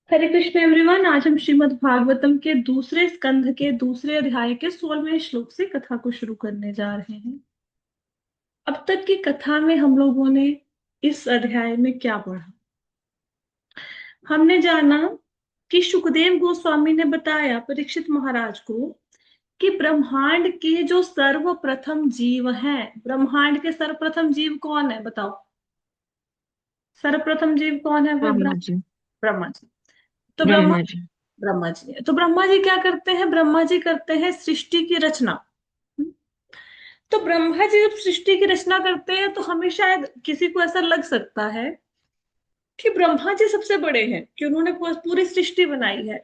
हरे Krishna everyone. आज हम श्रीमद् भागवतम के दूसरे स्कंध के दूसरे अध्याय के 16वें श्लोक से कथा को शुरू करने जा रहे हैं। अब तक की कथा में हम लोगों ने इस अध्याय में क्या पढ़ा? हमने जाना कि सुखदेव गोस्वामी ने बताया परीक्षित महाराज को कि ब्रह्मांड के जो सर्वप्रथम जीव हैं, ब्रह्मांड के सर्वप्रथम जीव कौन है बताओ? सर्वप्रथम जीव कौन है? फिर ब्रह्मा जी। ब्रह्मा जी। तो ब्रह्मा जी। ब्रह्मा जी है। तो ब्रह्मा जी क्या करते हैं? ब्रह्मा जी करते हैं सृष्टि की रचना। तो ब्रह्मा जी जब सृष्टि की रचना करते हैं तो हमें शायद किसी को ऐसा लग सकता है कि ब्रह्मा जी सबसे बड़े हैं कि उन्होंने पूरी सृष्टि बनाई है।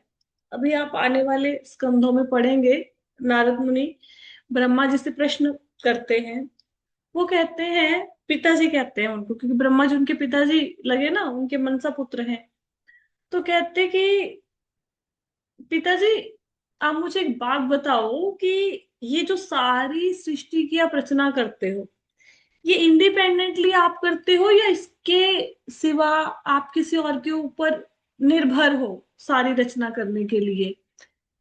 अभी आप आने वाले स्कंधों में पढ़ेंगे, नारद मुनि ब्रह्मा जी से प्रश्न करते हैं। वो कहते हैं, पिताजी कहते हैं उनको, क्योंकि ब्रह्मा जी उनके पिताजी लगे ना, उनके मनसा पुत्र हैं। तो कहते कि पिताजी, आप मुझे एक बात बताओ कि ये जो सारी सृष्टि की आप रचना करते हो, ये इंडिपेंडेंटली आप करते हो या इसके सिवा आप किसी और के ऊपर निर्भर हो सारी रचना करने के लिए?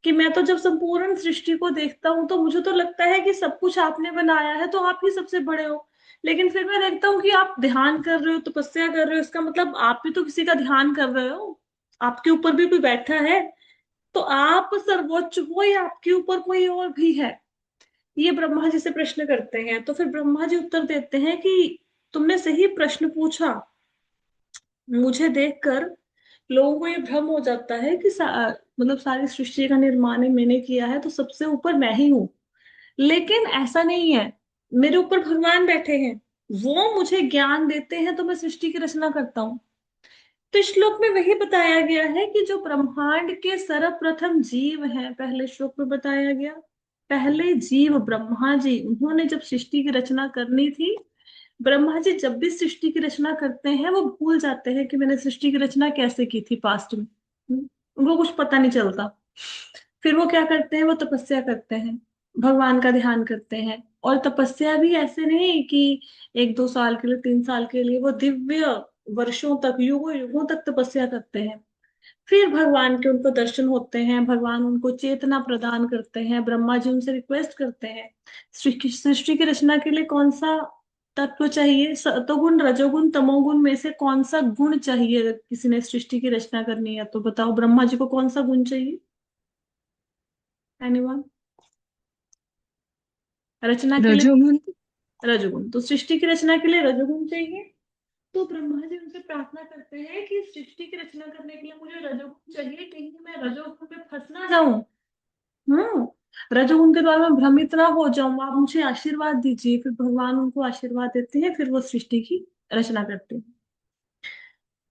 कि मैं तो जब संपूर्ण सृष्टि को देखता हूं तो मुझे तो लगता है कि सब कुछ आपने बनाया है तो आप ही सबसे बड़े हो। लेकिन फिर मैं देखता हूँ कि आप ध्यान कर रहे हो, तपस्या कर रहे हो, इसका मतलब आप भी तो किसी का ध्यान कर रहे हो, आपके ऊपर भी कोई बैठा है। तो आप सर्वोच्च हो या आपके ऊपर कोई और भी है? ये ब्रह्मा जी से प्रश्न करते हैं। तो फिर ब्रह्मा जी उत्तर देते हैं कि तुमने सही प्रश्न पूछा। मुझे देखकर लोगों को ये भ्रम हो जाता है कि मतलब सारी सृष्टि का निर्माण मैंने किया है तो सबसे ऊपर मैं ही हूं। लेकिन ऐसा नहीं है। मेरे ऊपर भगवान बैठे हैं, वो मुझे ज्ञान देते हैं तो मैं सृष्टि की रचना करता हूँ। तो इस श्लोक में वही बताया गया है कि जो ब्रह्मांड के सर्वप्रथम जीव हैं, पहले श्लोक में बताया गया, पहले जीव ब्रह्मा जी, उन्होंने जब सृष्टि की रचना करनी थी। ब्रह्मा जी जब भी सृष्टि की रचना करते हैं वो भूल जाते हैं कि मैंने सृष्टि की रचना कैसे की थी पास्ट में। उनको कुछ पता नहीं चलता। फिर वो क्या करते हैं? वो तपस्या करते हैं, भगवान का ध्यान करते हैं। और तपस्या भी ऐसे नहीं कि 1-2 साल के लिए, 3 साल के लिए, वो दिव्य वर्षों तक, युगों युगों तक तपस्या करते हैं। फिर भगवान के उनको दर्शन होते हैं, भगवान उनको चेतना प्रदान करते हैं। ब्रह्मा जी उनसे रिक्वेस्ट करते हैं, सृष्टि की रचना के लिए कौन सा तत्व चाहिए? सतोगुण, रजोगुण, तमोगुण में से कौन सा गुण चाहिए? अगर किसी ने सृष्टि की रचना करनी है तो बताओ, ब्रह्मा जी को कौन सा गुण चाहिए? एनीवन? रचना के लिए रजोगुण। रजोगुण, तो सृष्टि की रचना के लिए रजोगुण चाहिए। तो ब्रह्मा जी उनसे प्रार्थना करते हैं कि सृष्टि की रचना करने के लिए मुझे रजोगुण चाहिए, कहीं मैं रजोगुण में फंस ना जाऊं। हम्म रजोगुण के द्वारा मैं भ्रमित ना हो जाऊं, आप मुझे आशीर्वाद दीजिए। फिर भगवान उनको आशीर्वाद देते हैं, फिर वो सृष्टि की रचना करते हैं।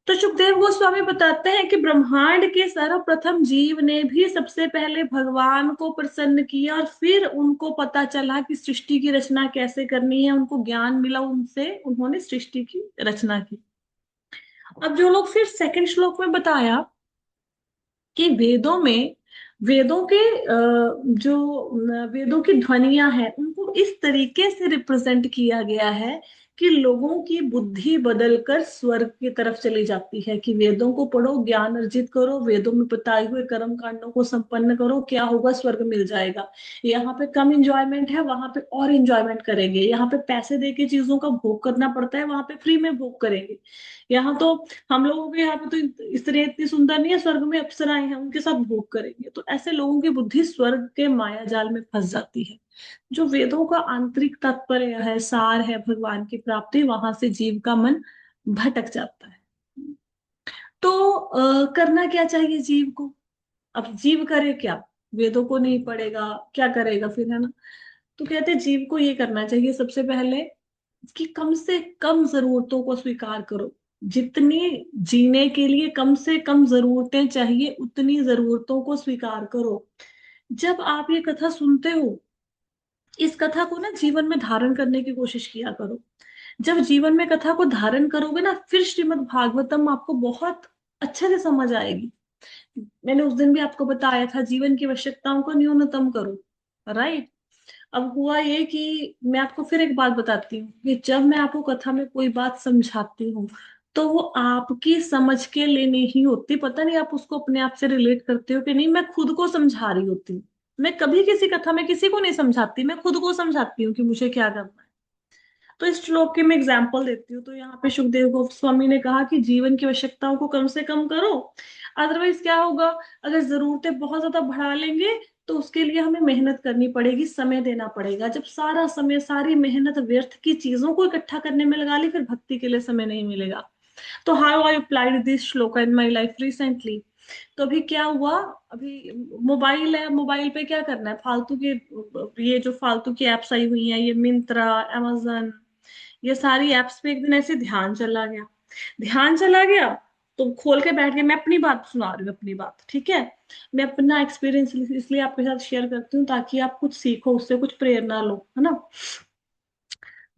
तो सुखदेव गोस्वामी बताते हैं कि ब्रह्मांड के सर्वप्रथम जीव ने भी सबसे पहले भगवान को प्रसन्न किया और फिर उनको पता चला कि सृष्टि की रचना कैसे करनी है, उनको ज्ञान मिला, उनसे उन्होंने सृष्टि की रचना की। अब जो लोग फिर सेकंड श्लोक में बताया कि वेदों में, वेदों के जो वेदों की ध्वनियां हैं उनको इस तरीके से रिप्रेजेंट किया गया है कि लोगों की बुद्धि बदलकर स्वर्ग की तरफ चली जाती है। कि वेदों को पढ़ो, ज्ञान अर्जित करो, वेदों में बताए हुए कर्म कांडों को संपन्न करो, क्या होगा? स्वर्ग मिल जाएगा। यहाँ पे कम इंजॉयमेंट है, वहां पे और इंजॉयमेंट करेंगे। यहाँ पे पैसे दे के चीजों का भोग करना पड़ता है, वहां पे फ्री में भोग करेंगे। यहाँ तो हम लोगों के यहाँ पे तो स्त्रियां इतनी सुंदर नहीं है, स्वर्ग में अप्सराएं हैं, उनके साथ भोग करेंगे। तो ऐसे लोगों की बुद्धि स्वर्ग के माया जाल में फंस जाती है। जो वेदों का आंतरिक तात्पर्य है, सार है भगवान की प्राप्ति, वहां से जीव का मन भटक जाता है। तो करना क्या चाहिए जीव को? अब जीव करे क्या? वेदों को नहीं पढ़ेगा, क्या करेगा फिर, है ना? तो कहते हैं जीव को ये करना चाहिए सबसे पहले कि कम से कम जरूरतों को स्वीकार करो। जितनी जीने के लिए कम से कम जरूरतें चाहिए, उतनी जरूरतों को स्वीकार करो। जब आप ये कथा सुनते हो, इस कथा को ना जीवन में धारण करने की कोशिश किया करो। जब जीवन में कथा को धारण करोगे ना, फिर श्रीमद् भागवतम आपको बहुत अच्छे से समझ आएगी। मैंने उस दिन भी आपको बताया था, जीवन की आवश्यकताओं को न्यूनतम करो। राइट? अब हुआ ये कि मैं आपको फिर एक बात बताती हूँ कि जब मैं आपको कथा में कोई बात समझाती हूँ तो वो आपकी समझ के लिए नहीं होती। पता नहीं आप उसको अपने आप से रिलेट करते हो कि नहीं, मैं खुद को समझा रही होती हूँ। मैं कभी किसी कथा में किसी को नहीं समझाती, मैं खुद को समझाती हूँ कि मुझे क्या करना है। तो इस श्लोक की मैं एग्जाम्पल देती हूँ। तो यहाँ पे सुखदेव गोस्वामी ने कहा कि जीवन की आवश्यकताओं को कम से कम करो, अदरवाइज क्या होगा, अगर जरूरतें बहुत ज्यादा बढ़ा लेंगे तो उसके लिए हमें मेहनत करनी पड़ेगी, समय देना पड़ेगा। जब सारा समय सारी मेहनत व्यर्थ की चीजों को इकट्ठा करने में लगा ली, फिर भक्ति के लिए समय नहीं मिलेगा। तो how I applied this shloka in my life recently. तो अभी क्या हुआ, अभी मोबाइल है, मोबाइल पे क्या करना है, फालतू के ये जो फालतू की एप्स आई हुई हैं, ये मिंत्रा, amazon, ये सारी एप्स पे एक दिन ऐसे ध्यान चला गया। ध्यान चला गया तो खोल के बैठ गए। मैं अपनी बात सुना रही हूँ, अपनी बात, ठीक है। मैं अपना एक्सपीरियंस इसलिए आपके साथ शेयर करती हूँ ताकि आप कुछ सीखो, उससे कुछ प्रेरणा लो, है ना।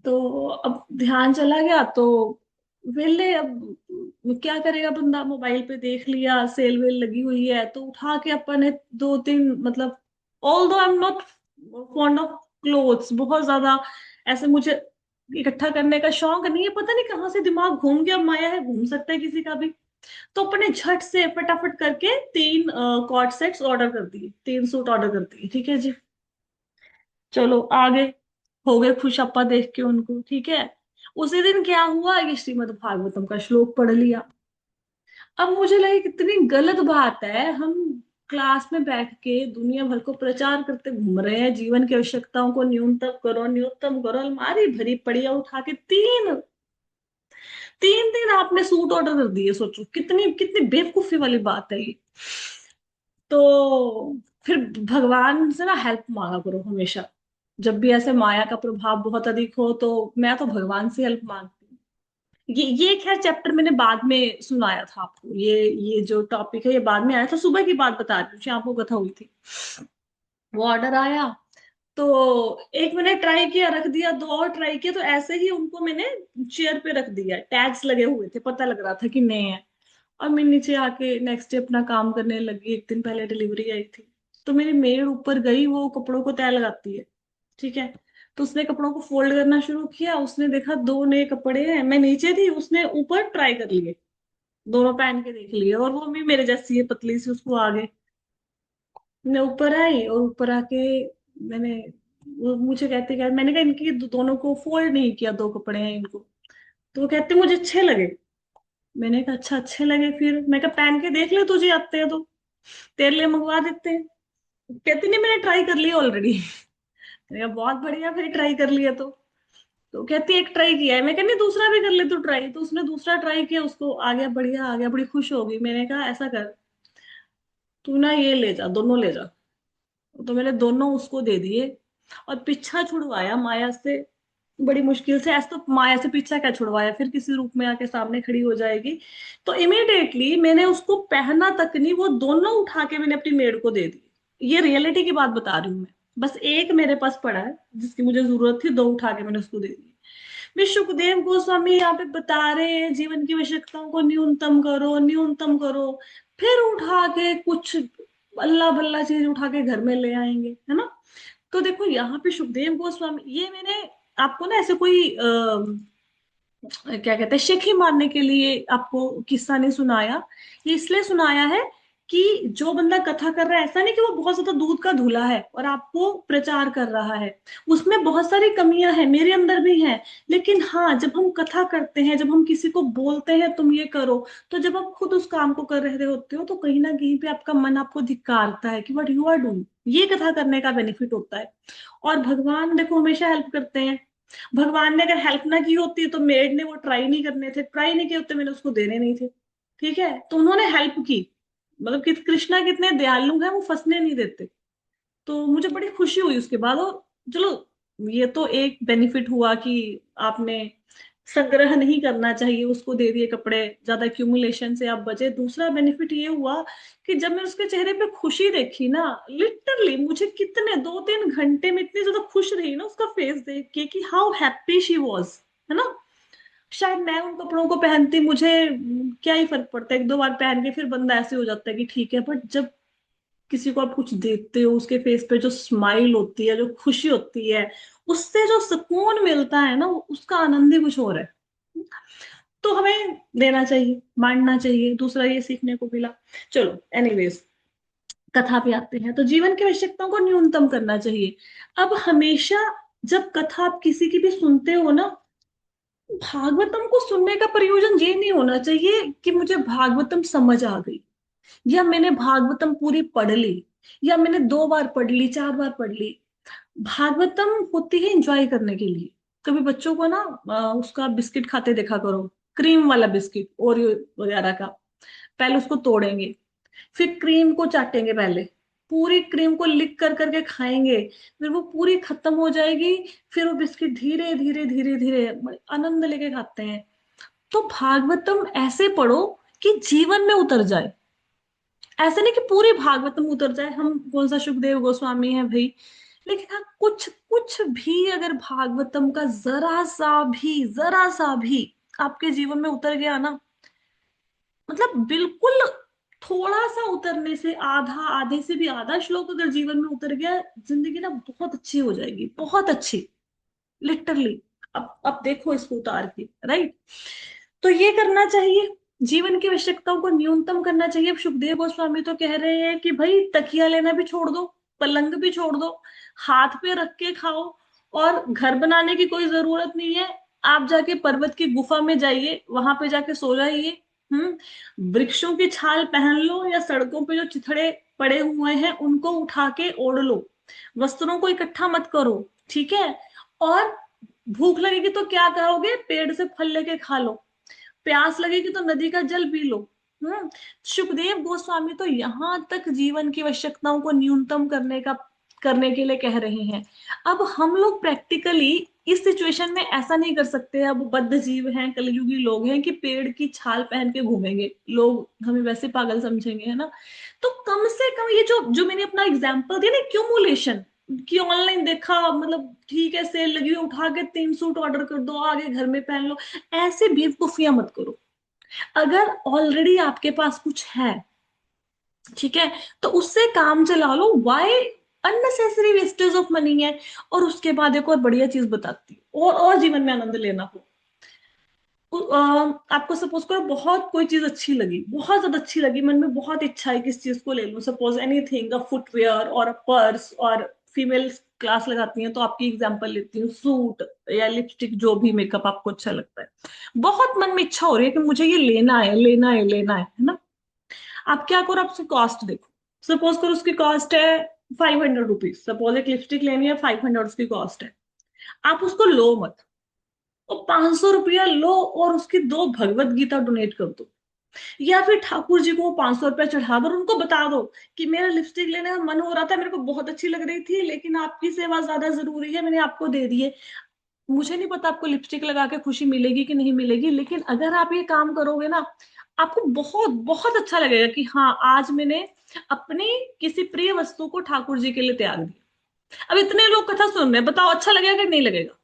तो अब ध्यान चला गया तो वेले, अब क्या करेगा बंदा, मोबाइल पे देख लिया सेल वेल लगी हुई है तो उठा के अपन ने दो तीन, मतलब ऑल दो I am not fond of clothes, बहुत ज्यादा ऐसे मुझे इकट्ठा करने का शौक नहीं है। पता नहीं कहाँ से दिमाग घूम गया, माया है, घूम सकता है किसी का भी। तो अपने झट से फटाफट करके तीन कॉर्ड सेट्स ऑर्डर कर दिए, तीन सूट ऑर्डर कर दिए, ठीक है जी। चलो आगे, हो गए खुश अप्पा देख के उनको, ठीक है। उसी दिन क्या हुआ, ये श्रीमद् भागवतम का श्लोक पढ़ लिया। अब मुझे लगा कितनी गलत बात है, हम क्लास में बैठ के दुनिया भर को प्रचार करते घूम रहे हैं, जीवन की आवश्यकताओं को न्यूनतम करो, न्यूनतम करो, अलमारी भरी पड़ी है, उठा के तीन तीन दिन आपने सूट ऑर्डर कर दिए। सोचो कितनी कितनी बेवकूफी वाली बात है ये। तो फिर भगवान से ना हेल्प मांगा करो हमेशा। जब भी ऐसे माया का प्रभाव बहुत अधिक हो तो मैं तो भगवान से हेल्प मांगती हूँ। ये खैर चैप्टर मैंने बाद में सुनाया था आपको, ये जो टॉपिक है ये बाद में आया था, सुबह की बात बता रही हूँ, शाम को कथा हुई थी। वो ऑर्डर आया तो एक मैंने ट्राई किया, रख दिया, दो और ट्राई किया, तो ऐसे ही उनको मैंने चेयर पे रख दिया, टैग्स लगे हुए थे, पता लग रहा था कि नए हैं। और मैं नीचे आके नेक्स्ट डे अपना काम करने लगी। एक दिन पहले डिलीवरी आई थी। तो मेरी मेड ऊपर गई, वो कपड़ों को तय लगाती है, ठीक है। तो उसने कपड़ों को फोल्ड करना शुरू किया, उसने देखा दो नए कपड़े हैं, मैं नीचे थी, उसने ऊपर ट्राई कर लिए, दोनों पहन के देख लिए, और वो भी मेरे जैसी है, पतली सी, उसको आगे। मैं ऊपर आई और ऊपर आके मैंने, वो मुझे कहते क्या, मैंने कहा इनकी दोनों को फोल्ड नहीं किया, दो कपड़े हैं इनको। तो वो कहते मुझे अच्छे लगे। मैंने कहा अच्छा अच्छे लगे, फिर मैं कहा पहन के देख ले, तुझे आते हैं तो तेरे लिए मंगवा देते हैं। कहती नहीं मैंने ट्राई कर लिया ऑलरेडी। मैंने कहा बहुत बढ़िया, फिर ट्राई कर लिया तो कहती एक ट्राई किया है। मैं कहनी दूसरा भी कर ले तू ट्राई। तो उसने दूसरा ट्राई किया, उसको आ गया, बढ़िया आ गया, बड़ी खुश हो गई। मैंने कहा ऐसा कर, तू ना ये ले जा, दोनों ले जा। तो मैंने दोनों उसको दे दिए और पीछा छुड़वाया माया से, बड़ी मुश्किल से। ऐसे तो माया से पीछा क्या छुड़वाया, फिर किसी रूप में आके सामने खड़ी हो जाएगी। तो इमीडिएटली मैंने उसको पहना तक नहीं, वो दोनों उठा के मैंने अपनी मेड को दे दी। ये रियलिटी की बात बता रही हूँ मैं। बस एक मेरे पास पड़ा है जिसकी मुझे जरूरत थी, दो उठा के मैंने उसको दे दी। भी सुखदेव गोस्वामी यहाँ पे बता रहे हैं जीवन की आवश्यकताओं को न्यूनतम करो, न्यूनतम करो, फिर उठा के कुछ अल्लाह बल्ला चीज उठा के घर में ले आएंगे, है ना। तो देखो यहाँ पे सुखदेव गोस्वामी, ये मैंने आपको ना ऐसे कोई क्या कहते हैं शेखी मारने के लिए आपको किस्सा नहीं सुनाया। ये इसलिए सुनाया है कि जो बंदा कथा कर रहा है, ऐसा नहीं कि वो बहुत ज्यादा दूध का धुला है और आपको प्रचार कर रहा है, उसमें बहुत सारी कमियां हैं, मेरे अंदर भी हैं। लेकिन हाँ, जब हम कथा करते हैं, जब हम किसी को बोलते हैं तुम ये करो, तो जब आप खुद उस काम को कर रहे होते हो तो कहीं ना कहीं पे आपका मन आपको धिक्कारता है कि व्हाट यू आर डूइंग। ये कथा करने का बेनिफिट होता है। और भगवान देखो हमेशा हेल्प करते हैं। भगवान ने अगर हेल्प ना की होती तो मेड ने वो ट्राई नहीं करने थे, ट्राई नहीं किए होते मैंने उसको देने नहीं थे, ठीक है। तो उन्होंने हेल्प की, मतलब कि कृष्णा कितने दयालु हैं, वो फंसने नहीं देते। तो मुझे बड़ी खुशी हुई उसके बाद। और चलो, ये तो एक बेनिफिट हुआ कि आपने संग्रह नहीं करना चाहिए, उसको दे दिए कपड़े, ज्यादा एक्यूमुलेशन से आप बचे। दूसरा बेनिफिट ये हुआ कि जब मैं उसके चेहरे पे खुशी देखी ना, लिटरली मुझे कितने 2-3 घंटे में इतनी ज्यादा खुश रही ना उसका फेस देख के कि हाउ हैप्पी शी वॉज, है ना। शायद मैं उन कपड़ों को पहनती, मुझे क्या ही फर्क पड़ता है, एक दो बार पहन के फिर बंदा ऐसे हो जाता है कि ठीक है। बट जब किसी को आप कुछ देते हो, उसके फेस पे जो स्माइल होती है, जो खुशी होती है, उससे जो सुकून मिलता है ना, उसका आनंद ही कुछ और है। तो हमें देना चाहिए, बांटना चाहिए, दूसरा ये सीखने को मिला। चलो एनीवेज, कथा पे आते हैं। तो जीवन की आवश्यकताओं को न्यूनतम करना चाहिए। अब हमेशा जब कथा आप किसी की भी सुनते हो ना, भागवतम को सुनने का प्रयोजन ये नहीं होना चाहिए कि मुझे भागवतम समझ आ गई, या मैंने भागवतम पूरी पढ़ ली, या मैंने 2 बार पढ़ ली, 4 बार पढ़ ली। भागवतम होती है एंजॉय करने के लिए। कभी बच्चों को ना उसका बिस्किट खाते देखा करो, क्रीम वाला बिस्किट ओरियो वगैरह का। पहले उसको तोड़ेंगे, फिर क्रीम को चाटेंगे, पहले पूरी क्रीम को लिक कर करके खाएंगे, फिर वो पूरी खत्म हो जाएगी, फिर वो बिस्किट धीरे धीरे धीरे धीरे आनंद लेके खाते हैं। तो भागवतम ऐसे पढ़ो कि जीवन में उतर जाए। ऐसे नहीं कि पूरी भागवतम उतर जाए, हम कौन सा सुखदेव गोस्वामी है भाई। लेकिन हाँ, कुछ कुछ भी अगर भागवतम का जरा सा भी आपके जीवन में उतर गया ना, मतलब बिल्कुल थोड़ा सा उतरने से, आधा, आधे से भी आधा श्लोक अगर जीवन में उतर गया, जिंदगी ना बहुत अच्छी हो जाएगी, बहुत अच्छी, लिटरली। अब देखो इसको उतार के, राइट। तो ये करना चाहिए, जीवन की आवश्यकताओं को न्यूनतम करना चाहिए। अब सुखदेव गोस्वामी तो कह रहे हैं कि भाई तकिया लेना भी छोड़ दो, पलंग भी छोड़ दो, हाथ पे रख के खाओ, और घर बनाने की कोई जरूरत नहीं है। आप जाके पर्वत की गुफा में जाइए, वहां पे जाके सो जाइए। वृक्षों की छाल पहन लो, या सड़कों पे जो चिथड़े पड़े हुए हैं उनको उठा के ओढ़ लो, वस्त्रों को इकट्ठा मत करो, ठीक है। और भूख लगेगी तो क्या करोगे, पेड़ से फल लेके खा लो, प्यास लगेगी तो नदी का जल पी लो। हम्म सुखदेव गोस्वामी तो यहां तक जीवन की आवश्यकताओं को न्यूनतम करने के लिए कह रहे हैं। अब हम लोग प्रैक्टिकली इस सिचुएशन में ऐसा नहीं कर सकते। अब बद्ध जीव हैं, कलयुगी लोग हैं, कि पेड़ की छाल पहन के घूमेंगे, लोग हमें वैसे पागल समझेंगे, है ना। तो कम से कम ये जो जो मैंने अपना एग्जांपल दिया ना, क्यूमुलेशन, कि ऑनलाइन देखा, मतलब ठीक है सेल लगी हुई, उठा के 3 सूट ऑर्डर कर दो, आगे घर में पहन लो, ऐसे बेवकूफियां मत करो। अगर ऑलरेडी आपके पास कुछ है, ठीक है, तो उससे काम चला लो। Why unnecessary wastage of money है। और उसके बाद एक और बढ़िया चीज बताती हूँ, और जीवन में आनंद लेना हो। आपको सपोज करो बहुत कोई चीज अच्छी लगी, बहुत ज्यादा अच्छी लगी, मन में बहुत इच्छा है किस चीज को ले लूं, सपोज एनीथिंग, अ फुटवेयर और अ पर्स, और फीमेल क्लास लगाती हैं तो आपकी एग्जांपल लेती हूँ, सूट या लिपस्टिक, जो भी मेकअप आपको अच्छा लगता है। बहुत मन में इच्छा हो रही है कि मुझे ये लेना है, लेना है, लेना है ना। आप क्या करो, आप उसकी कॉस्ट देखो। सपोज करो उसकी कॉस्ट है 500 रुपीज, सपोज एक लिपस्टिक लेनी है, 500 उसकी कॉस्ट है। आप उसको लो मत, और 500 रुपया लो और उसकी 2 भगवत गीता डोनेट कर दो। या फिर ठाकुर जी को 500 रुपया चढ़ा दो और उनको बता दो कि मेरा लिपस्टिक लेने का मन हो रहा था, मेरे को बहुत अच्छी लग रही थी, लेकिन आपकी सेवा ज्यादा जरूरी है, मैंने आपको दे दी है। मुझे नहीं पता आपको लिपस्टिक लगा के खुशी मिलेगी कि नहीं मिलेगी, लेकिन अगर आप ये काम करोगे ना, आपको बहुत बहुत अच्छा लगेगा कि हाँ, आज मैंने अपनी किसी प्रिय वस्तु को ठाकुर जी के लिए त्याग दिया। अब इतने लोग कथा सुन रहे हैं, बताओ अच्छा लगेगा कि नहीं लगेगा?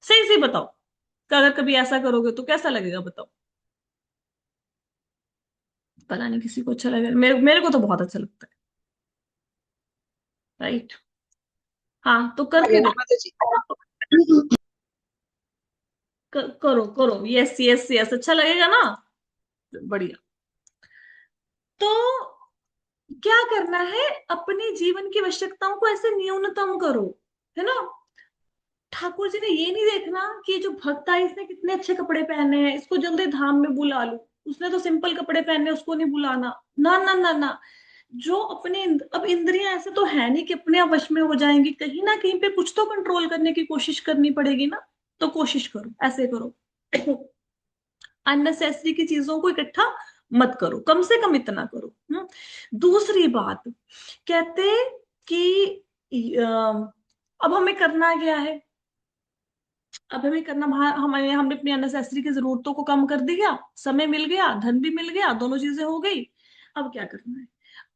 सही सही बताओ, कि अगर कभी ऐसा करोगे तो कैसा लगेगा, बताओ। पता नहीं किसी को अच्छा लगेगा, मेरे को तो बहुत अच्छा लगता है, राइट। हाँ, तो करके लगेगा देखो। माता जी। करो करो, यस यस यस, अच्छा लगेगा ना, बढ़िया। तो क्या करना है, अपने जीवन की आवश्यकताओं को ऐसे न्यूनतम करो, है ना। ठाकुर जी ने ये नहीं देखना कि ये जो भक्त है इसने कितने अच्छे कपड़े पहने हैं, इसको जल्दी धाम में बुला लो, उसने तो सिंपल कपड़े पहने, उसको नहीं बुलाना। ना ना ना ना। जो अपने अब इंद्रियां ऐसे तो है नहीं कि अपने आप वश में हो जाएंगी, कहीं ना कहीं पे कुछ तो कंट्रोल करने की कोशिश करनी पड़ेगी ना। तो कोशिश करो, ऐसे करो। अननेसेसरी की चीजों को इकट्ठा मत करो, कम से कम इतना करो। दूसरी बात, कहते कि अब हमें करना क्या है, अब हमें करना, हमें हमने अपनी अननेसेसरी की जरूरतों को कम कर दिया, समय मिल गया, धन भी मिल गया, दोनों चीजें हो गई। अब क्या करना है,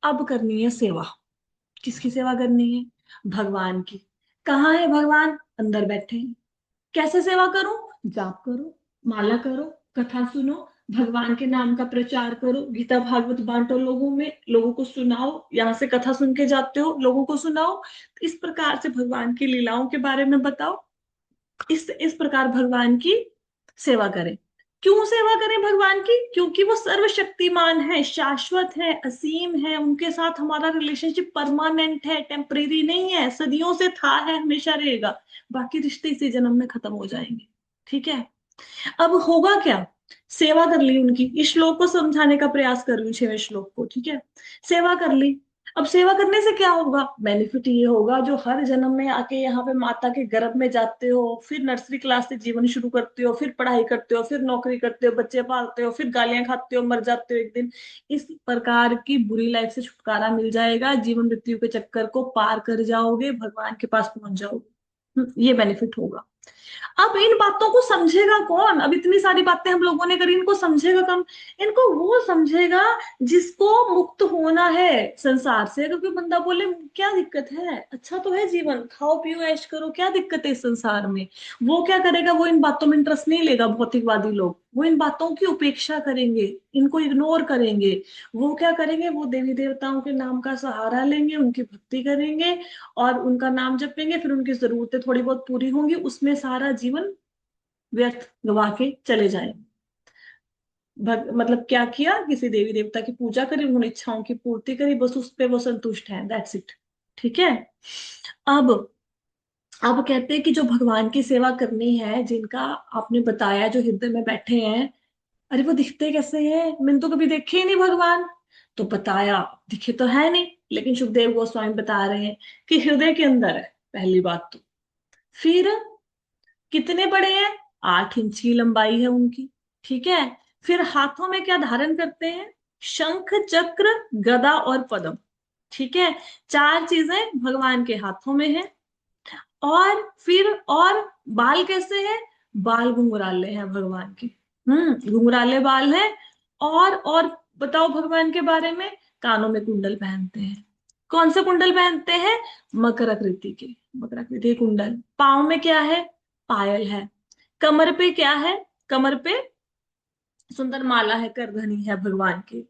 अब करनी है सेवा। किसकी सेवा करनी है? भगवान की। कहाँ है भगवान? अंदर बैठे हैं। कैसे सेवा करूं? जाप करो, माला करो, कथा सुनो, भगवान के नाम का प्रचार करो, गीता भागवत बांटो लोगों में, लोगों को सुनाओ, यहाँ से कथा सुन के जाते हो लोगों को सुनाओ। इस प्रकार से भगवान की लीलाओं के बारे में बताओ, इस प्रकार भगवान की सेवा करें। क्यों सेवा करें भगवान की? क्योंकि वो सर्वशक्तिमान है, शाश्वत है, असीम है, उनके साथ हमारा रिलेशनशिप परमानेंट है, टेम्परेरी नहीं है, सदियों से था है, हमेशा रहेगा। बाकी रिश्ते इसी जन्म में खत्म हो जाएंगे। ठीक है। अब होगा क्या? सेवा कर ली उनकी, इस श्लोक को समझाने का प्रयास कर रही हूँ, 6वें श्लोक को। ठीक है। सेवा कर ली। अब सेवा करने से क्या होगा? बेनिफिट ये होगा, जो हर जन्म में आके यहाँ पे माता के गर्भ में जाते हो, फिर नर्सरी क्लास से जीवन शुरू करते हो, फिर पढ़ाई करते हो, फिर नौकरी करते हो, बच्चे पालते हो, फिर गालियां खाते हो, मर जाते हो एक दिन। इस प्रकार की बुरी लाइफ से छुटकारा मिल जाएगा, जीवन मृत्यु के चक्कर को पार कर जाओगे, भगवान के पास पहुंच जाओगे। ये बेनिफिट होगा। अब इन बातों को समझेगा कौन? अब इतनी सारी बातें हम लोगों ने करी, इनको समझेगा कौन? इनको वो समझेगा जिसको मुक्त होना है संसार से। अगर कोई बंदा बोले क्या दिक्कत है, अच्छा तो है जीवन, खाओ पियो ऐश करो, क्या दिक्कत है इस संसार में, वो क्या करेगा? वो इन बातों में इंटरेस्ट नहीं लेगा। भौतिकवादी लोग वो इन बातों की उपेक्षा करेंगे, इनको इग्नोर करेंगे। वो क्या करेंगे? वो देवी देवताओं के नाम का सहारा लेंगे, उनकी भक्ति करेंगे और उनका नाम जपेंगे, फिर उनकी जरूरतें थोड़ी बहुत पूरी होंगी, उसमें सारा जीवन व्यर्थ गवा के चले जाएंगे। मतलब क्या किया? किसी देवी देवता की पूजा करी, उन्होंने इच्छाओं की पूर्ति करी, बस उस पे वो संतुष्ट है, दैट्स इट। ठीक है। अब अब कहते हैं कि जो भगवान की सेवा करनी है, जिनका आपने बताया जो हृदय में बैठे हैं, अरे वो दिखते कैसे हैं? मैंने तो कभी देखे ही नहीं भगवान। तो बताया, दिखे तो है नहीं, लेकिन सुखदेव गोस्वामी बता रहे हैं कि हृदय के अंदर है, पहली बात तो। फिर कितने बड़े हैं? 8 इंच की लंबाई है उनकी। ठीक है। फिर हाथों में क्या धारण करते हैं? शंख, चक्र, गदा और पद्म। ठीक है। 4 चीजें भगवान के हाथों में है। और फिर और बाल कैसे हैं? बाल घुंघराले हैं भगवान के। घुंघराले बाल हैं। और बताओ भगवान के बारे में। कानों में कुंडल पहनते हैं। कौन से कुंडल पहनते हैं? मकर आकृति के। मकर आकृति के कुंडल। पाँव में क्या है? पायल है। कमर पे क्या है? कमर पे सुंदर माला है, करधनी है भगवान के।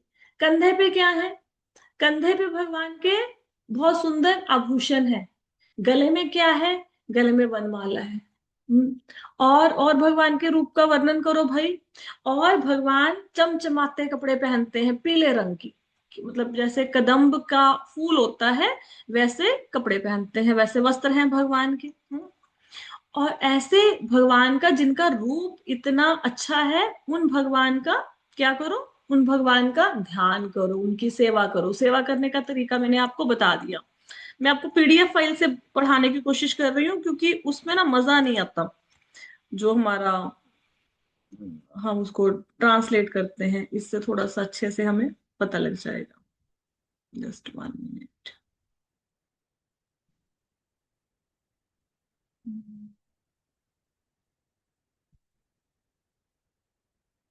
कंधे पे क्या है? कंधे पे भगवान के बहुत सुंदर आभूषण है। गले में क्या है? गले में वनमाला है। और भगवान के रूप का वर्णन करो भाई। और भगवान चमचमाते कपड़े पहनते हैं, पीले रंग की। मतलब जैसे कदम्ब का फूल होता है, वैसे कपड़े पहनते हैं, वैसे वस्त्र हैं भगवान के। और ऐसे भगवान का, जिनका रूप इतना अच्छा है, उन भगवान का क्या करो? उन भगवान का ध्यान करो, उनकी सेवा करो। सेवा करने का तरीका मैंने आपको बता दिया। मैं आपको पीडीएफ फाइल से पढ़ाने की कोशिश कर रही हूँ, क्योंकि उसमें ना मजा नहीं आता। जो हमारा हम उसको ट्रांसलेट करते हैं, इससे थोड़ा सा अच्छे से हमें पता लग जाएगा। Just 1 minute.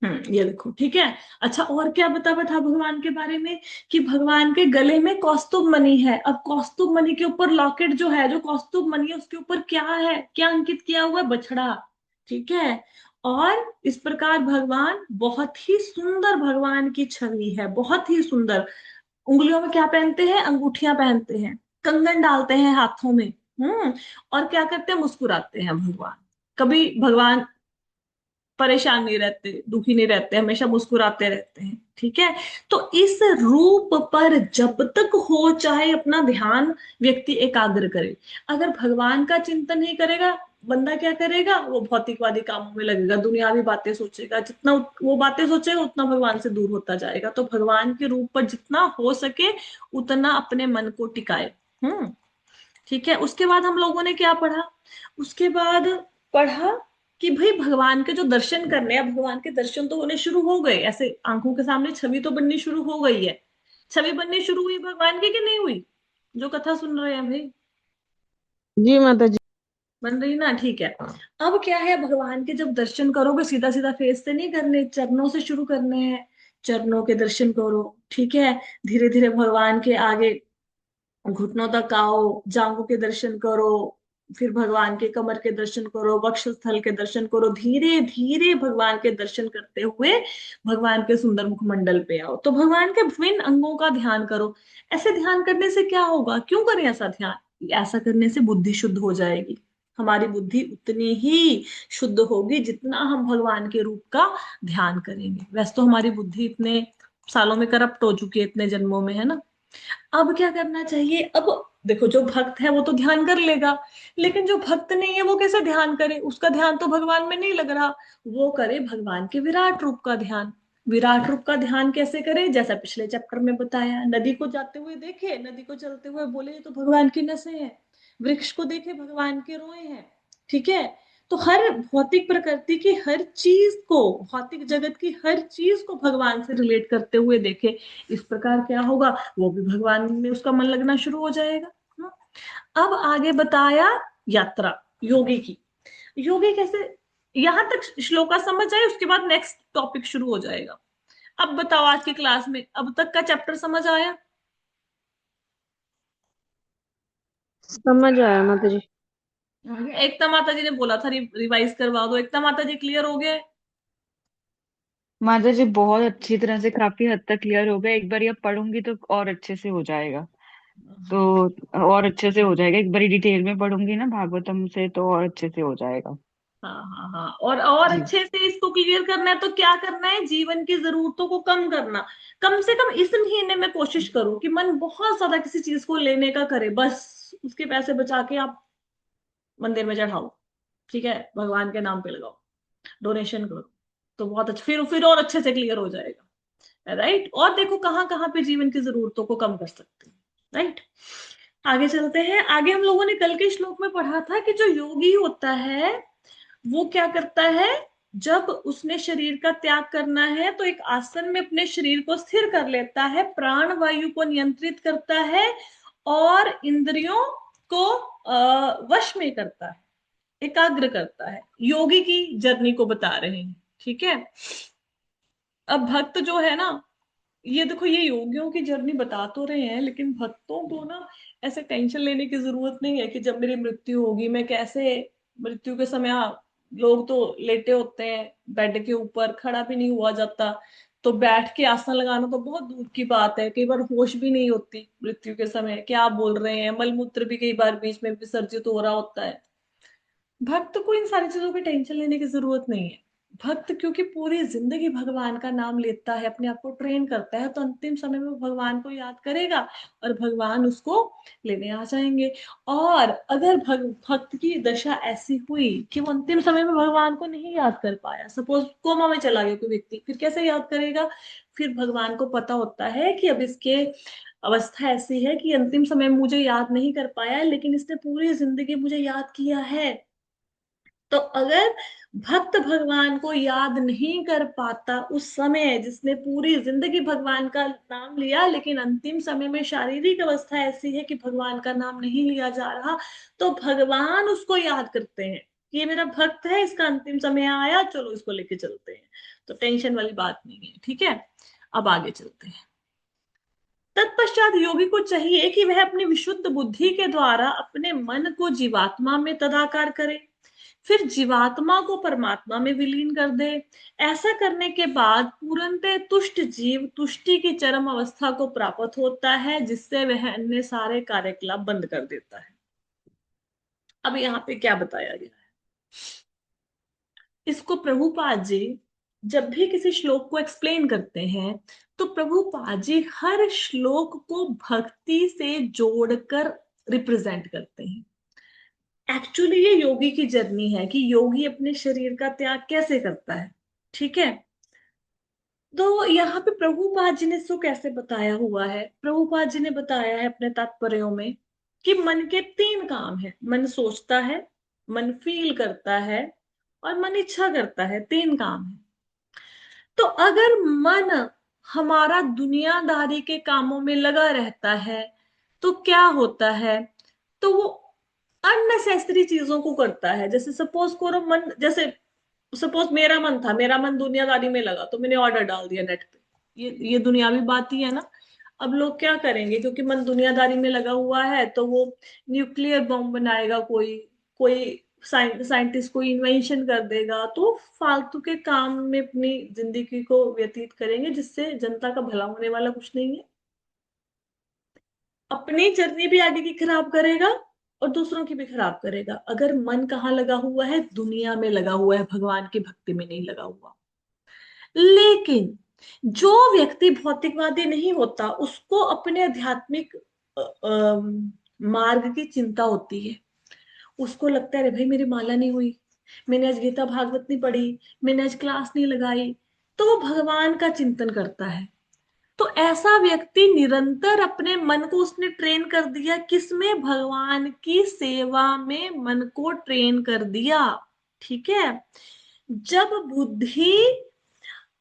ये देखो। ठीक है। अच्छा, और क्या बताया था भगवान के बारे में? कि भगवान के गले में कौस्तुभ मणि है। अब कौस्तुभ मणि के ऊपर लॉकेट जो है, जो कौस्तुभ मणि है, उसके ऊपर क्या है? क्या अंकित किया हुआ है? बछड़ा। ठीक है। और इस प्रकार भगवान बहुत ही सुंदर, भगवान की छवि है, बहुत ही सुंदर। उंगलियों में क्या पहनते हैं? अंगूठियां पहनते हैं। कंगन डालते हैं हाथों में। और क्या करते हैं? मुस्कुराते हैं भगवान। कभी भगवान परेशान नहीं रहते, दुखी नहीं रहते, हमेशा मुस्कुराते रहते हैं। ठीक है। तो इस रूप पर जब तक हो, चाहे अपना ध्यान व्यक्ति एकाग्र करे। अगर भगवान का चिंतन नहीं करेगा, बंदा क्या करेगा? वो भौतिकवादी कामों में लगेगा, दुनियावी बातें सोचेगा। जितना वो बातें सोचेगा, उतना भगवान से दूर होता जाएगा। तो भगवान के रूप पर जितना हो सके, उतना अपने मन को टिकाए। हम्म। ठीक है। उसके बाद हम लोगों ने क्या पढ़ा? उसके बाद पढ़ा कि भाई भगवान के जो दर्शन करने हैं, भगवान के दर्शन तो होने शुरू हो गए, ऐसे आंखों के सामने छवि तो बननी शुरू हो गई है। छवि बननी शुरू हुई भगवान की कि नहीं हुई? जो कथा सुन रहे हैं भाई। जी माता जी। बन रही ना? ठीक है। अब क्या है, भगवान के जब दर्शन करोगे, सीधा सीधा फेस से नहीं करने, चरणों से शुरू करने हैं। चरणों के दर्शन करो। ठीक है। धीरे धीरे भगवान के आगे घुटनों तक आओ, जांघों के दर्शन करो। फिर भगवान के कमर के दर्शन करो, वक्षस्थल के दर्शन करो। धीरे धीरे भगवान के दर्शन करते हुए भगवान के सुंदर मुखमंडल पे आओ। तो भगवान के विभिन्न अंगों का ध्यान करो। ऐसे ध्यान करने से क्या होगा? क्यों करें ऐसा ध्यान? ऐसा करने से बुद्धि शुद्ध हो जाएगी। हमारी बुद्धि उतनी ही शुद्ध होगी जितना हम भगवान के रूप का ध्यान करेंगे। वैसे तो हमारी बुद्धि इतने सालों में करप्ट हो चुकी है, इतने जन्मों में, है ना। अब क्या करना चाहिए? अब देखो, जो भक्त है वो तो ध्यान कर लेगा, लेकिन जो भक्त नहीं है वो कैसे ध्यान करे? उसका ध्यान तो भगवान में नहीं लग रहा। वो करे भगवान के विराट रूप का ध्यान। विराट रूप का ध्यान कैसे करे? जैसा पिछले चैप्टर में बताया, नदी को जाते हुए देखे, नदी को चलते हुए बोले ये तो भगवान की नसें हैं। वृक्ष को देखे, भगवान के रोए हैं। ठीक है। तो हर भौतिक प्रकृति की हर चीज को, भौतिक जगत की हर चीज को भगवान से रिलेट करते हुए देखे। इस प्रकार क्या होगा? वो भी भगवान में उसका मन लगना शुरू हो जाएगा। हाँ? अब आगे बताया यात्रा योगी की। योगी कैसे, यहां तक श्लोका समझ आए, उसके बाद नेक्स्ट टॉपिक शुरू हो जाएगा। अब बताओ, आज की क्लास में अब तक का चैप्टर समझ आया? समझ आया माता जी। एकता माता जी ने बोला था रिवाइज करवा दो। एकता माता जी क्लियर हो गए? माता जी बहुत अच्छी तरह से काफी हद तक क्लियर हो गया। एक बार ये पढ़ूंगी तो और अच्छे से हो जाएगा। तो और अच्छे से हो जाएगा, एक बारी डिटेल में पढ़ूंगी ना भागवतम से तो और अच्छे से हो जाएगा। हाँ हाँ हाँ, और जी। अच्छे से इसको क्लियर करना है तो क्या करना है? जीवन की जरूरतों को कम करना। कम से कम इस महीने में कोशिश करो कि मन बहुत ज्यादा किसी चीज को लेने का करे, बस उसके पैसे बचा के आप मंदिर में चढ़ाओ। ठीक है, भगवान के नाम पे लगाओ, डोनेशन करो। तो बहुत अच्छा, फिर और अच्छे से क्लियर हो जाएगा। राइट। और देखो कहाँ कहाँ पे जीवन की जरूरतों को कम कर सकते हैं। राइट। आगे चलते हैं। आगे हम लोगों ने कल के श्लोक में पढ़ा था कि जो योगी होता है वो क्या करता है? जब उसने शरीर का त्याग करना है तो एक आसन में अपने शरीर को स्थिर कर लेता है, प्राण वायु को नियंत्रित करता है और इंद्रियों को वश में करता है, एकाग्र करता है। योगी की जर्नी को बता रहे हैं। ठीक है। अब भक्त जो है ना, ये देखो, ये योगियों की जर्नी बता तो रहे हैं, लेकिन भक्तों को ना ऐसे टेंशन लेने की जरूरत नहीं है कि जब मेरी मृत्यु होगी मैं कैसे, मृत्यु के समय लोग तो लेटे होते हैं बेड के ऊपर, खड़ा भी नहीं हुआ जाता। तो बैठ के आसन लगाना तो बहुत दूर की बात है, कई बार होश भी नहीं होती मृत्यु के समय, क्या बोल रहे हैं, मलमूत्र भी कई बार बीच में विसर्जित हो रहा होता है। भक्त को इन सारी चीजों की टेंशन लेने की जरूरत नहीं है। भक्त क्योंकि पूरी जिंदगी भगवान का नाम लेता है, अपने आप को ट्रेन करता है, तो अंतिम समय में वो भगवान को याद करेगा और भगवान उसको लेने आ जाएंगे। और अगर भक्त की दशा ऐसी हुई कि वो अंतिम समय में भगवान को नहीं याद कर पाया, सपोज कोमा में चला गया कोई व्यक्ति, फिर कैसे याद करेगा? फिर भगवान को पता होता है कि अब इसके अवस्था ऐसी है कि अंतिम समय में मुझे याद नहीं कर पाया है, लेकिन इसने पूरी जिंदगी मुझे याद किया है। तो अगर भक्त भगवान को याद नहीं कर पाता उस समय, जिसने पूरी जिंदगी भगवान का नाम लिया, लेकिन अंतिम समय में शारीरिक अवस्था ऐसी है कि भगवान का नाम नहीं लिया जा रहा, तो भगवान उसको याद करते हैं कि ये मेरा भक्त है, इसका अंतिम समय आया, चलो इसको लेके चलते हैं। तो टेंशन वाली बात नहीं है। ठीक है। अब आगे चलते हैं। तत्पश्चात योगी को चाहिए कि वह अपनी विशुद्ध बुद्धि के द्वारा अपने मन को जीवात्मा में तदाकार करे, फिर जीवात्मा को परमात्मा में विलीन कर दे। ऐसा करने के बाद पूर्णतः तुष्ट जीव तुष्टि की चरम अवस्था को प्राप्त होता है, जिससे वह अन्य सारे कार्यकलाप बंद कर देता है। अब यहाँ पे क्या बताया गया है, इसको प्रभुपाद जी जब भी किसी श्लोक को एक्सप्लेन करते हैं तो प्रभुपाद जी हर श्लोक को भक्ति से जोड़कर रिप्रेजेंट करते हैं। एक्चुअली ये योगी की जर्नी है कि योगी अपने शरीर का त्याग कैसे करता है। ठीक है। तो यहाँ पे प्रभुपाद जी ने इसको कैसे बताया हुआ है? प्रभुपाद जी ने बताया है अपने तात्पर्यों में कि मन के तीन काम है। मन सोचता है, मन फील करता है और मन इच्छा करता है, तीन काम है। तो अगर मन हमारा दुनियादारी के कामों में लगा रहता है तो क्या होता है? तो वो अननेसेसरी चीजों को करता है। जैसे सपोज करो, मन जैसे सपोज मेरा मन दुनियादारी में लगा तो मैंने ऑर्डर डाल दिया नेट पे। ये दुनियावी बात ही है ना। अब लोग क्या करेंगे, क्योंकि मन दुनियादारी में लगा हुआ है, तो वो न्यूक्लियर बॉम्ब बनाएगा, कोई कोई साइंटिस्ट कोई इन्वेंशन कर देगा, तो फालतू के काम में अपनी जिंदगी को व्यतीत करेंगे, जिससे जनता का भला होने वाला कुछ नहीं है। अपनी जर्नी भी आगे की खराब करेगा और दूसरों की भी खराब करेगा। अगर मन कहाँ लगा हुआ है? दुनिया में लगा हुआ है, भगवान की भक्ति में नहीं लगा हुआ। लेकिन जो व्यक्ति भौतिकवादी नहीं होता, उसको अपने आध्यात्मिक मार्ग की चिंता होती है। उसको लगता है, अरे भाई मेरी माला नहीं हुई, मैंने आज गीता भागवत नहीं पढ़ी, मैंने आज क्लास नहीं लगाई, तो वो भगवान का चिंतन करता है। तो ऐसा व्यक्ति निरंतर अपने मन को उसने ट्रेन कर दिया, किसमें? भगवान की सेवा में मन को ट्रेन कर दिया। ठीक है। जब बुद्धि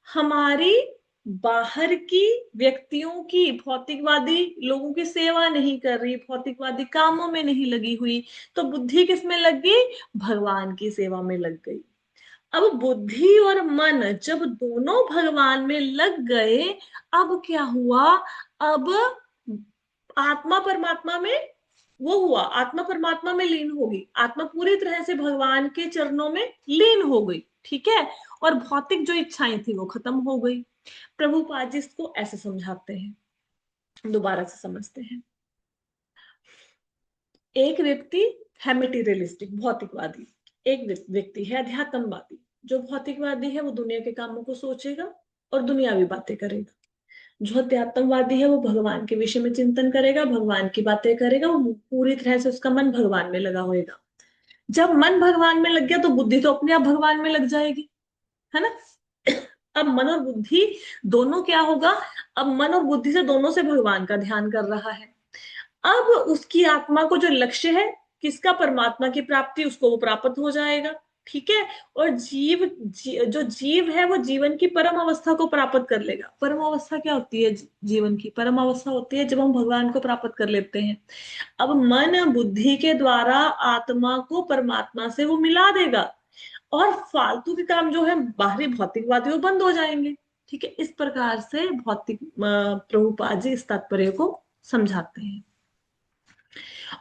हमारी बाहर की व्यक्तियों की, भौतिकवादी लोगों की सेवा नहीं कर रही, भौतिकवादी कामों में नहीं लगी हुई, तो बुद्धि किस में लग गई? भगवान की सेवा में लग गई। अब बुद्धि और मन जब दोनों भगवान में लग गए, अब क्या हुआ? अब आत्मा परमात्मा में वो हुआ, आत्मा परमात्मा में लीन होगी, आत्मा पूरी तरह से भगवान के चरणों में लीन हो गई। ठीक है। और भौतिक जो इच्छाएं थी वो खत्म हो गई। प्रभुपाद जी इसको ऐसे समझाते हैं, दोबारा से समझते हैं। एक व्यक्ति है मेटीरियलिस्टिक, भौतिकवादी। एक व्यक्ति है अध्यात्मवादी। जो भौतिकवादी है वो दुनिया के कामों को सोचेगा और दुनियावी बातें करेगा। जो अध्यात्मवादी है वो भगवान के विषय में चिंतन करेगा, भगवान की बातें करेगा, वो पूरी तरह से उसका मन भगवान में लगा होएगा। जब मन भगवान में लग गया तो बुद्धि तो अपने आप भगवान में लग जाएगी, है ना? अब मन और बुद्धि दोनों क्या होगा? अब मन और बुद्धि से दोनों से भगवान का ध्यान कर रहा है। अब उसकी आत्मा को जो लक्ष्य है किसका? परमात्मा की प्राप्ति, उसको वो प्राप्त हो जाएगा। ठीक है। और जो जीव है वो जीवन की परम अवस्था को प्राप्त कर लेगा। परम अवस्था क्या होती है? जीवन की परम अवस्था होती है जब हम भगवान को प्राप्त कर लेते हैं। अब मन बुद्धि के द्वारा आत्मा को परमात्मा से वो मिला देगा, और फालतू के काम जो है बाहरी भौतिकवादी वो बंद हो जाएंगे। ठीक है। इस प्रकार से भौतिक प्रभुपाद जी इस तात्पर्य को समझाते हैं।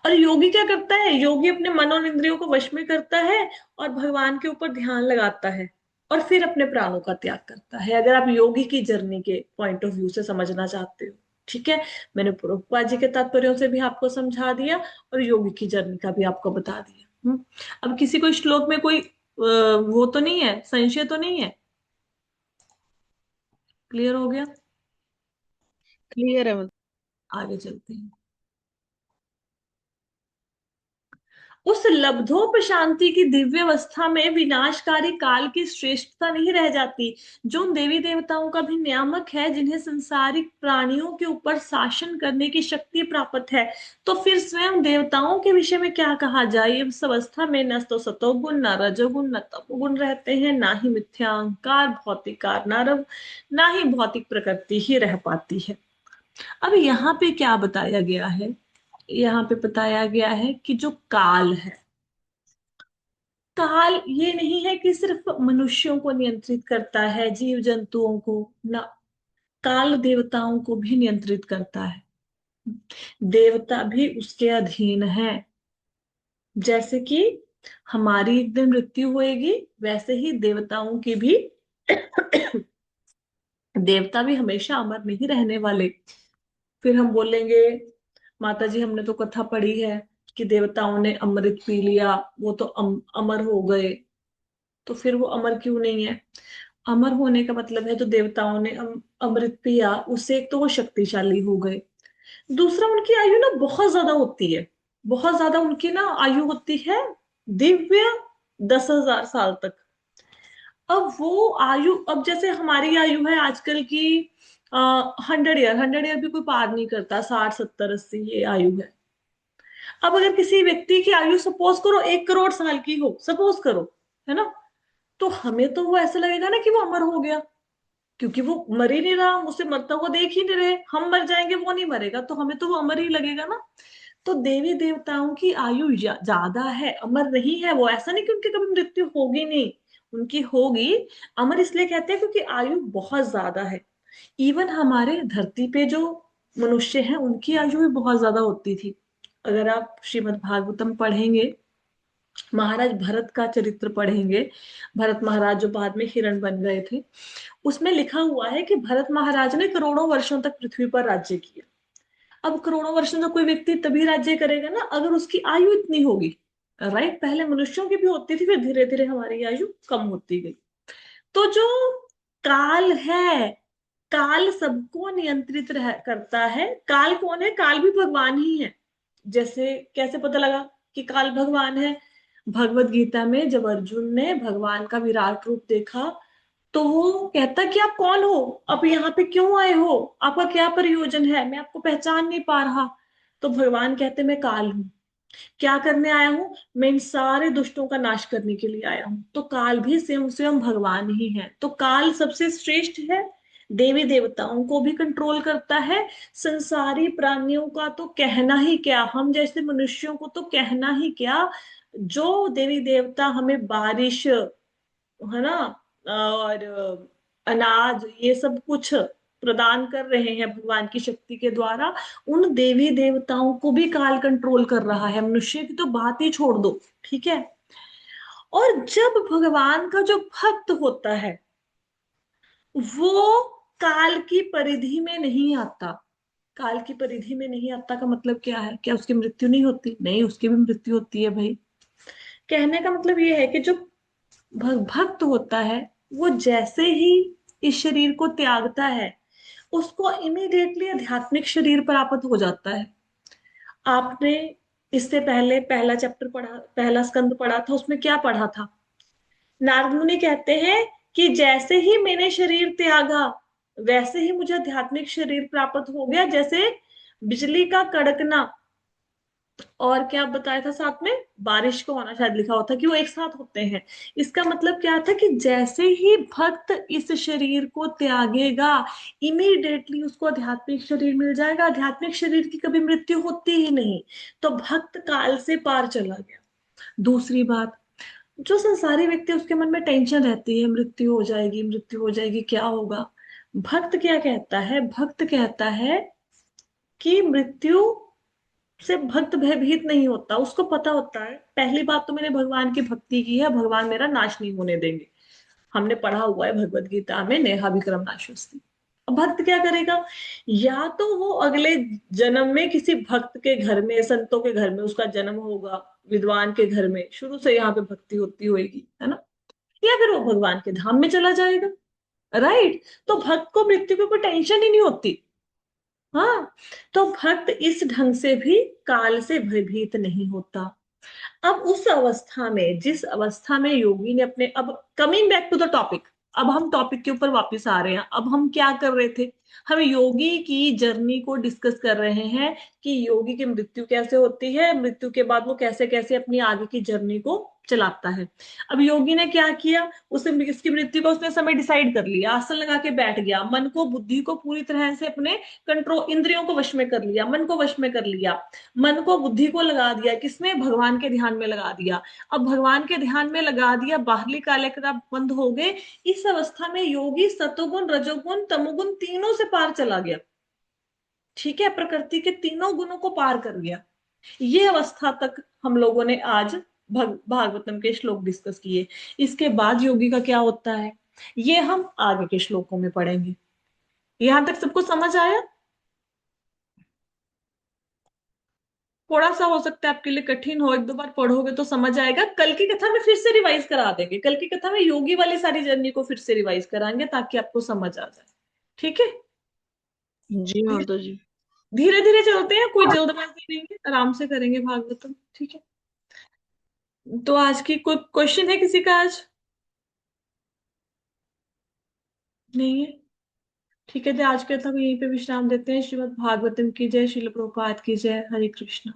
और योगी क्या करता है? योगी अपने मन और इंद्रियों को वश में करता है और भगवान के ऊपर ध्यान लगाता है, और फिर अपने प्राणों का त्याग करता है। अगर आप योगी की जर्नी के पॉइंट ऑफ व्यू से समझना चाहते हो। ठीक है। मैंने प्रभुपाद जी के तात्पर्यों से भी आपको समझा दिया और योगी की जर्नी का भी आपको बता दिया। अब किसी को श्लोक में कोई वो तो नहीं है, संशय तो नहीं है? क्लियर हो गया? क्लियर है मतलब। आगे चलते हैं। उस लब्धोपशांति की दिव्य अवस्था में विनाशकारी काल की श्रेष्ठता नहीं रह जाती, जो उन देवी देवताओं का भी नियामक है, जिन्हें संसारिक प्राणियों के ऊपर शासन करने की शक्ति प्राप्त है। तो फिर स्वयं देवताओं के विषय में क्या कहा जाए? इस अवस्था में न तो सतोगुण, न रजोगुण, न तमोगुण रहते हैं, ना ही मिथ्या अहंकार, भौतिकार, ना ही भौतिक प्रकृति ही रह पाती है। अब यहाँ पे क्या बताया गया है? यहाँ पे बताया गया है कि जो काल है, काल ये नहीं है कि सिर्फ मनुष्यों को नियंत्रित करता है, जीव जंतुओं को ना, काल देवताओं को भी नियंत्रित करता है। देवता भी उसके अधीन है। जैसे कि हमारी एक दिन मृत्यु होएगी, वैसे ही देवताओं की भी। देवता भी हमेशा अमर नहीं रहने वाले। फिर हम बोलेंगे, माता जी हमने तो कथा पढ़ी है कि देवताओं ने अमृत पी लिया, वो तो अमर हो गए। तो फिर वो अमर क्यों नहीं है? अमर होने का मतलब है, तो देवताओं ने अमृत पिया, उससे एक तो वो शक्तिशाली हो गए, दूसरा उनकी आयु ना बहुत ज्यादा होती है। बहुत ज्यादा उनकी ना आयु होती है, दिव्य 10,000 साल तक। अब वो आयु, अब जैसे हमारी आयु है आजकल की 100 ईयर, 100 ईयर भी कोई पार नहीं करता, 60, 70, 80 ये आयु है। अब अगर किसी व्यक्ति की आयु सपोज करो 1 करोड़ साल की हो, सपोज करो, है ना, तो हमें तो वो ऐसा लगेगा ना कि वो अमर हो गया, क्योंकि वो मर ही नहीं रहा, हम उसे मरता हुआ देख ही नहीं रहे। हम मर जाएंगे, वो नहीं मरेगा, तो हमें तो वो अमर ही लगेगा ना। तो देवी देवताओं की आयु ज्यादा है, अमर नहीं है वो। ऐसा नहीं कि उनकी कभी मृत्यु होगी नहीं, उनकी होगी। अमर इसलिए कहते हैं क्योंकि आयु बहुत ज्यादा है। इवन हमारे धरती पे जो मनुष्य हैं उनकी आयु भी बहुत ज्यादा होती थी। अगर आप श्रीमद् भागवतम पढ़ेंगे, महाराज भरत का चरित्र पढ़ेंगे, भरत महाराज जो बाद में हिरण बन गए थे, उसमें लिखा हुआ है कि भरत महाराज ने करोड़ों वर्षों तक पृथ्वी पर राज्य किया। अब करोड़ों वर्षों तक कोई व्यक्ति तभी राज्य करेगा ना अगर उसकी आयु इतनी होगी। राइट, पहले मनुष्यों की भी होती थी, फिर धीरे धीरे हमारी आयु कम होती गई। तो जो काल है, काल सबको नियंत्रित करता है। काल कौन है? काल भी भगवान ही है। जैसे कैसे पता लगा कि काल भगवान है? भगवत गीता में जब अर्जुन ने भगवान का विराट रूप देखा, तो वो कहता कि आप कौन हो, आप यहाँ पे क्यों आए हो, आपका क्या प्रयोजन है, मैं आपको पहचान नहीं पा रहा। तो भगवान कहते मैं काल हूँ। क्या करने आया हूं? मैं इन सारे दुष्टों का नाश करने के लिए आया हूं। तो काल भी स्वयं स्वयं भगवान ही है। तो काल सबसे श्रेष्ठ है, देवी देवताओं को भी कंट्रोल करता है। संसारी प्राणियों का तो कहना ही क्या, हम जैसे मनुष्यों को तो कहना ही क्या। जो देवी देवता हमें बारिश, है ना, और अनाज, ये सब कुछ प्रदान कर रहे हैं भगवान की शक्ति के द्वारा, उन देवी देवताओं को भी काल कंट्रोल कर रहा है। मनुष्य की तो बात ही छोड़ दो। ठीक है। और जब भगवान का जो भक्त होता है, वो काल की परिधि में नहीं आता। काल की परिधि में नहीं आता का मतलब क्या है? क्या उसकी मृत्यु नहीं होती? नहीं, उसकी भी मृत्यु होती है भाई। कहने का मतलब ये है कि जो भक्त होता है, वो जैसे ही इस शरीर को त्यागता है, उसको इमीडिएटली आध्यात्मिक शरीर प्राप्त हो जाता है। आपने इससे पहले पहला चैप्टर पढ़ा, पहला स्कंद पढ़ा था, उसमें क्या पढ़ा था? नारद मुनि कहते हैं कि जैसे ही मैंने शरीर त्यागा, वैसे ही मुझे आध्यात्मिक शरीर प्राप्त हो गया, जैसे बिजली का कड़कना, और क्या बताया था साथ में? बारिश को होना शायद लिखा होता कि वो एक साथ होते हैं। इसका मतलब क्या था कि जैसे ही भक्त इस शरीर को त्यागेगा, इमीडिएटली उसको आध्यात्मिक शरीर मिल जाएगा। आध्यात्मिक शरीर की कभी मृत्यु होती ही नहीं। तो भक्त काल से पार चला गया। दूसरी बात, जो संसारी व्यक्ति, उसके मन में टेंशन रहती है, मृत्यु हो जाएगी, मृत्यु हो जाएगी, क्या होगा। भक्त क्या कहता है? भक्त कहता है कि मृत्यु से भक्त भयभीत नहीं होता। उसको पता होता है, पहली बात तो मैंने भगवान की भक्ति की है, भगवान मेरा नाश नहीं होने देंगे। हमने पढ़ा हुआ है भगवत गीता में, नेहा विक्रम नाशोस्ति। अब भक्त क्या करेगा? या तो वो अगले जन्म में किसी भक्त के घर में, संतों के घर में उसका जन्म होगा, विद्वान के घर में, शुरू से यहाँ पे भक्ति होती होगी, है ना। या फिर वो भगवान के धाम में चला जाएगा। राइट। तो भक्त को मृत्यु की कोई टेंशन ही नहीं होती। हाँ। तो भक्त इस ढंग से भी काल से भयभीत नहीं होता। अब उस अवस्था में, जिस अवस्था में योगी ने अपने, अब coming back to the topic, अब हम टॉपिक के ऊपर वापस आ रहे हैं। अब हम क्या कर रहे थे? हम योगी की जर्नी को डिस्कस कर रहे हैं कि योगी की मृत्यु कैसे होती है, मृत्यु के बाद वो कैसे कैसे अपनी आगे की जर्नी को चलाता है। अब योगी ने क्या किया? उसे, इसकी मृत्यु का उसने समय डिसाइड कर लिया, आसन लगा के बैठ गया, मन को, बुद्धि को पूरी तरह से अपने कंट्रोल, इंद्रियों को वश में कर लिया, मन को वश में कर लिया। मन को, बुद्धि को लगा दिया किसमें? भगवान के ध्यान में लगा दिया। अब भगवान के ध्यान में लगा दिया, बाहरी कार्यकलाप बंद हो गए। इस अवस्था में योगी सतोगुण, रजोगुण, तमोगुण तीनों से पार चला गया। ठीक है, प्रकृति के तीनों गुणों को पार कर गया। ये अवस्था तक हम लोगों ने आज भागवतम के श्लोक डिस्कस किए। इसके बाद योगी का क्या होता है, ये हम आगे के श्लोकों में पढ़ेंगे। यहां तक सबको समझ आया? थोड़ा सा हो सकता है आपके लिए कठिन हो, एक दो बार पढ़ोगे तो समझ आएगा। कल की कथा में फिर से रिवाइज करा देंगे, कल की कथा में योगी वाली सारी जर्नी को फिर से रिवाइज कराएंगे ताकि आपको समझ आ जाए। ठीक है। जी माता जी। धीरे धीरे चलते हैं, कोई जल्दबाजी नहीं है, आराम से करेंगे भागवतम। ठीक है। तो आज की कोई क्वेश्चन है किसी का आज? नहीं है। ठीक है, तो आज के तब यहीं पे विश्राम देते हैं। श्रीमद् भागवतम की जय, श्रील प्रभुपाद की जय। हरे कृष्ण।